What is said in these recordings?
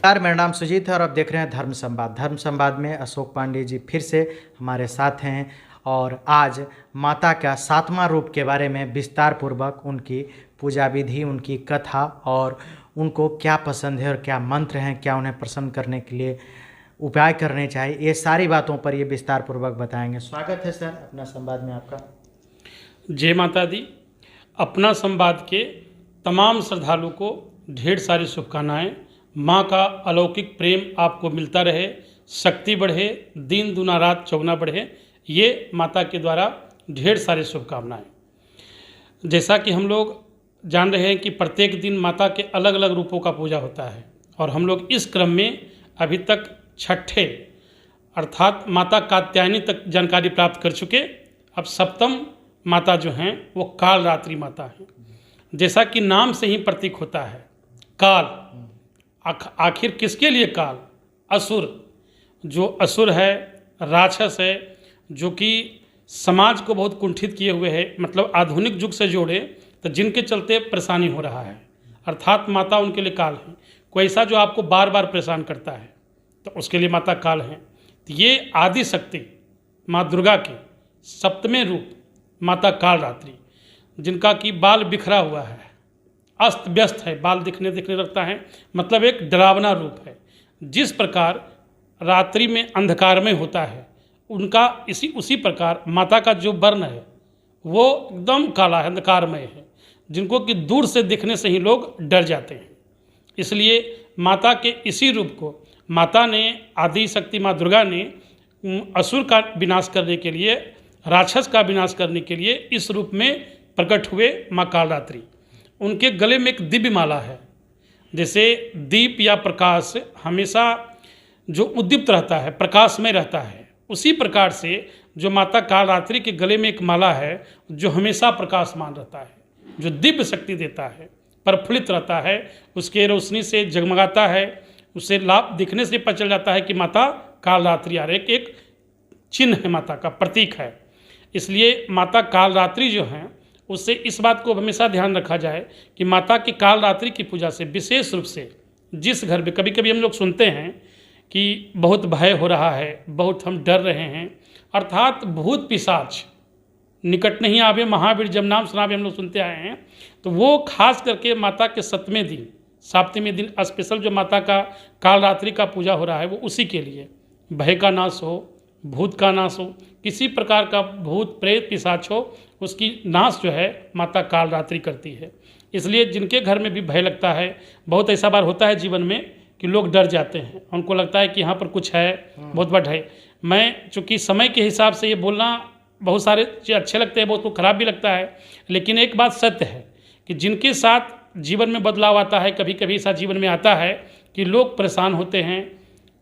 नमस्कार, मेरा नाम सुजीत है और आप देख रहे हैं धर्म संवाद। धर्म संवाद में अशोक पांडे जी फिर से हमारे साथ हैं और आज माता का 7वां रूप के बारे में विस्तार पूर्वक उनकी पूजा विधि, उनकी कथा और उनको क्या पसंद है और क्या मंत्र हैं, क्या उन्हें प्रसन्न करने के लिए उपाय करने चाहिए, ये सारी बातों पर ये विस्तार पूर्वक बताएंगे। स्वागत है सर अपना संवाद में आपका। जय माता दी। अपना संवाद के तमाम श्रद्धालु को ढेर सारी शुभकामनाएं। माँ का अलौकिक प्रेम आपको मिलता रहे, शक्ति बढ़े, दिन दुना रात चौगुना बढ़े, ये माता के द्वारा ढेर सारी शुभकामनाएं। जैसा कि हम लोग जान रहे हैं कि प्रत्येक दिन माता के अलग अलग रूपों का पूजा होता है और हम लोग इस क्रम में अभी तक छठे अर्थात माता कात्यायनी तक जानकारी प्राप्त कर चुके। अब सप्तम माता जो हैं वो काल रात्रि माता हैं। जैसा कि नाम से ही प्रतीक होता है काल, आखिर किसके लिए काल? असुर, जो असुर है, राक्षस है, जो कि समाज को बहुत कुंठित किए हुए है, मतलब आधुनिक युग से जोड़े तो जिनके चलते परेशानी हो रहा है, अर्थात माता उनके लिए काल है। कोई ऐसा जो आपको बार बार परेशान करता है तो उसके लिए माता काल है। तो ये आदि शक्ति माँ दुर्गा के सप्तमें रूप माता काल रात्रि, जिनका कि बाल बिखरा हुआ है, अस्त व्यस्त है, बाल दिखने लगता है, मतलब एक डरावना रूप है। जिस प्रकार रात्रि में अंधकारमय होता है उनका उसी प्रकार माता का जो वर्ण है वो एकदम काला है, अंधकारमय है, जिनको कि दूर से दिखने से ही लोग डर जाते हैं। इसलिए माता के इसी रूप को माता ने, आदि शक्ति माँ दुर्गा ने असुर का विनाश करने के लिए, राक्षस का विनाश करने के लिए इस रूप में प्रकट हुए माँ कालरात्रि। उनके गले में एक दिव्य माला है। जैसे दीप या प्रकाश हमेशा जो उद्दीप्त रहता है, प्रकाश में रहता है, उसी प्रकार से जो माता कालरात्रि के गले में एक माला है जो हमेशा प्रकाशमान रहता है, जो दिव्य शक्ति देता है, प्रफुल्लित रहता है, उसके रोशनी से जगमगाता है, उसे लाभ दिखने से पता चल जाता है कि माता कालरात्रि आ रही है। एक चिन्ह है, माता का प्रतीक है। इसलिए माता कालरात्रि जो हैं उससे इस बात को हमेशा ध्यान रखा जाए कि माता की कालरात्रि की पूजा से विशेष रूप से जिस घर में कभी कभी हम लोग सुनते हैं कि बहुत भय हो रहा है, बहुत हम डर रहे हैं, अर्थात भूत पिशाच निकट नहीं आवे, महावीर जब नाम सुनावे, हम लोग सुनते आए हैं। तो वो खास करके माता के 7वें दिन, 7वें दिन स्पेशल जो माता का कालरात्रि का पूजा हो रहा है वो उसी के लिए भय का नाश हो, भूत का नाश हो, किसी प्रकार का भूत प्रेत पिशाच हो, उसकी नाश जो है माता कालरात्रि करती है। इसलिए जिनके घर में भी भय लगता है, बहुत ऐसा बार होता है जीवन में कि लोग डर जाते हैं, उनको लगता है कि यहाँ पर कुछ है, बहुत बड़ा है। मैं चूँकि समय के हिसाब से ये बोलना, बहुत सारे चीज़ अच्छे लगते हैं, बहुत को खराब भी लगता है, लेकिन एक बात सत्य है कि जिनके साथ जीवन में बदलाव आता है, कभी कभी ऐसा जीवन में आता है कि लोग परेशान होते हैं,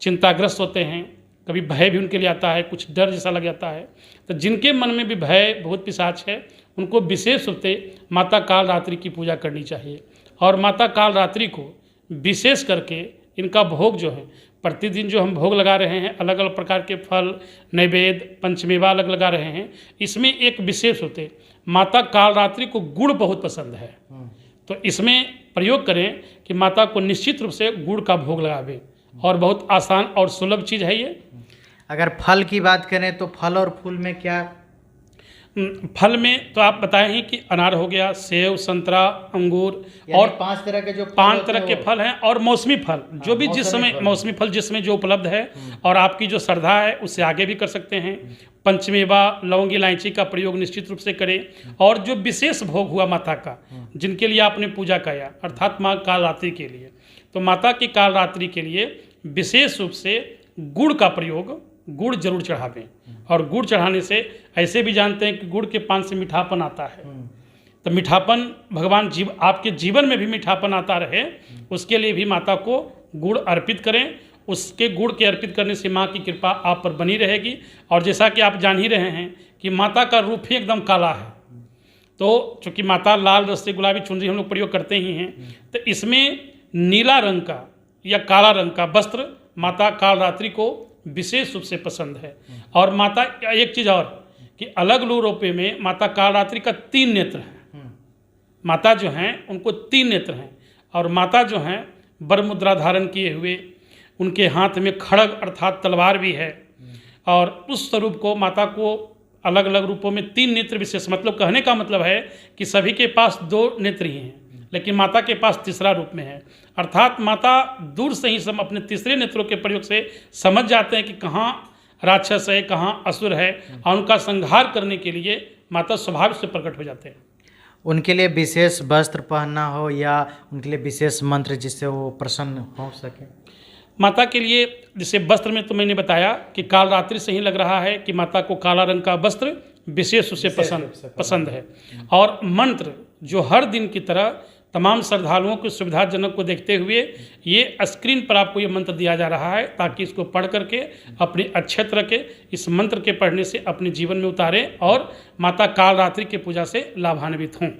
चिंताग्रस्त होते हैं, कभी भय भी उनके लिए आता है, कुछ डर जैसा लग जाता है। तो जिनके मन में भी भय, भूत पिशाच है, उनको विशेष रूप से माता कालरात्रि की पूजा करनी चाहिए। और माता कालरात्रि को विशेष करके इनका भोग जो है, प्रतिदिन जो हम भोग लगा रहे हैं, अलग अलग प्रकार के फल, नैवेद्य, पंचमेवा अलग लगा रहे हैं, इसमें एक विशेष होते माता कालरात्रि को गुड़ बहुत पसंद है। तो इसमें प्रयोग करें कि माता को निश्चित रूप से गुड़ का भोग लगावे, और बहुत आसान और सुलभ चीज़ है ये। अगर फल की बात करें तो फल और फूल में क्या? फल में तो आप बताए हैं कि अनार हो गया, सेब, संतरा, अंगूर, और 5 तरह के जो 5 तरह के फल हैं, और मौसमी फल जो भी जिस समय मौसमी फल जिसमें जो उपलब्ध है, और आपकी जो श्रद्धा है उससे आगे भी कर सकते हैं। पंचमेवा, लौंग, इलायची का प्रयोग निश्चित रूप से करें। और जो विशेष भोग हुआ माता का, जिनके लिए आपने पूजा किया, अर्थात माँ कालरात्रि के लिए, तो माता की कालरात्रि के लिए विशेष रूप से गुड़ का प्रयोग, गुड़ जरूर चढ़ावें। और गुड़ चढ़ाने से ऐसे भी जानते हैं कि गुड़ के पान से मीठापन आता है, तो मीठापन भगवान आपके जीवन में भी मीठापन आता रहे, उसके लिए भी माता को गुड़ अर्पित करें। उसके गुड़ के अर्पित करने से माँ की कृपा आप पर बनी रहेगी। और जैसा कि आप जान ही रहे हैं कि माता का रूप ही एकदम काला है, तो चूँकि माता लाल रस्ते गुलाबी चुनरी हम लोग प्रयोग करते ही हैं, तो इसमें नीला रंग का या काला रंग का वस्त्र माता कालरात्रि को विशेष रूप से पसंद है। और माता, एक चीज़ और कि अलग अलग रूपों में माता कालरात्रि का 3 नेत्र हैं। माता जो हैं उनको 3 नेत्र हैं। और माता जो हैं बर मुद्रा धारण किए हुए, उनके हाथ में खड़ग अर्थात तलवार भी है। और उस स्वरूप को माता को अलग अलग रूपों में 3 नेत्र विशेष, मतलब कहने का मतलब है कि सभी के पास 2 नेत्र ही हैं, लेकिन माता के पास तीसरा रूप में है। अर्थात माता दूर से ही सब अपने तीसरे नेत्रों के प्रयोग से समझ जाते हैं कि कहाँ राक्षस है, कहाँ असुर है, और उनका संहार करने के लिए माता स्वभाव से प्रकट हो जाते हैं। उनके लिए विशेष वस्त्र पहनना हो या उनके लिए विशेष मंत्र जिससे वो प्रसन्न हो सके? माता के लिए जैसे वस्त्र में तो मैंने बताया कि काल रात्रि से ही लग रहा है कि माता को काला रंग का वस्त्र विशेष उसे पसंद है। और मंत्र जो हर दिन की तरह तमाम श्रद्धालुओं को सुविधाजनक को देखते हुए ये स्क्रीन पर आपको ये मंत्र दिया जा रहा है, ताकि इसको पढ़ करके अपने अक्षत रखें, इस मंत्र के पढ़ने से अपने जीवन में उतारें और माता काल रात्रि की पूजा से लाभान्वित हों।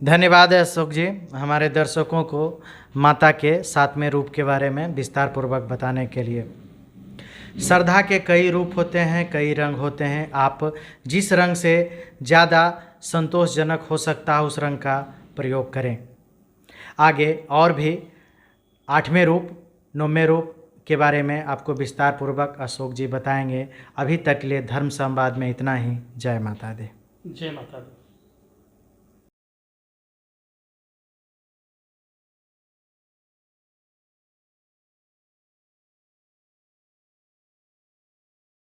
धन्यवाद अशोक जी, हमारे दर्शकों को माता के 7वें रूप के बारे में विस्तार पूर्वक बताने के लिए। श्रद्धा के कई रूप होते हैं, कई रंग होते हैं। आप जिस रंग से ज़्यादा संतोषजनक हो सकता है उस रंग का प्रयोग करें। आगे और भी 8वें रूप, 9वें रूप के बारे में आपको विस्तार पूर्वक अशोक जी बताएंगे। अभी तक के लिए धर्म संवाद में इतना ही। जय माता दी। जय माता दी।